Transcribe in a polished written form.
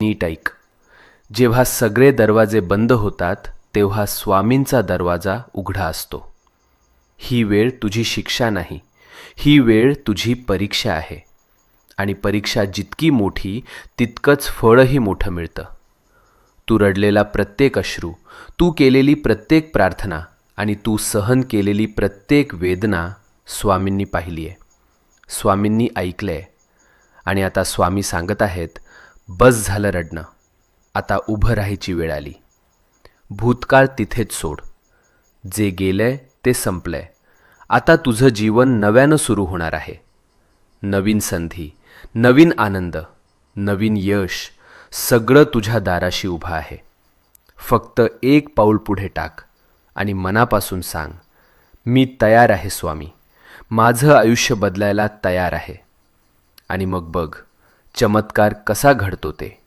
नीट ऐक. जेव्हा सगळे दरवाजे बंद होतात तेव्हा स्वामींचा दरवाजा उघडा असतो. ही वेळ तुझी शिक्षा नाही, ही वेळ तुझी परीक्षा आहे. आणि परीक्षा जितकी मोठी तितकंच फळही मोठं मिळतं. तू रडलेला प्रत्येक अश्रू, तू केलेली प्रत्येक प्रार्थना आणि तू सहन केलेली प्रत्येक वेदना स्वामींनी पाहिली आहे, स्वामींनी ऐकलं आहे. आणि आता स्वामी सांगत आहेत, बस झालं रडणं, आता उभं राहायची वेळ आली. भूतकाळ तिथेच सोड. जे गेलंय ते संपलंय. आता तुझं जीवन नव्यानं सुरू होणार आहे. नवीन संधी, नवीन आनंद, नवीन यश, सगळं तुझ्या दाराशी उभं आहे. फक्त एक पाऊल पुढे टाक आणि मनापासून सांग, मी तयार आहे स्वामी, माझं आयुष्य बदलायला तयार आहे. आणि मग बघ चमत्कार कसा घडतो ते.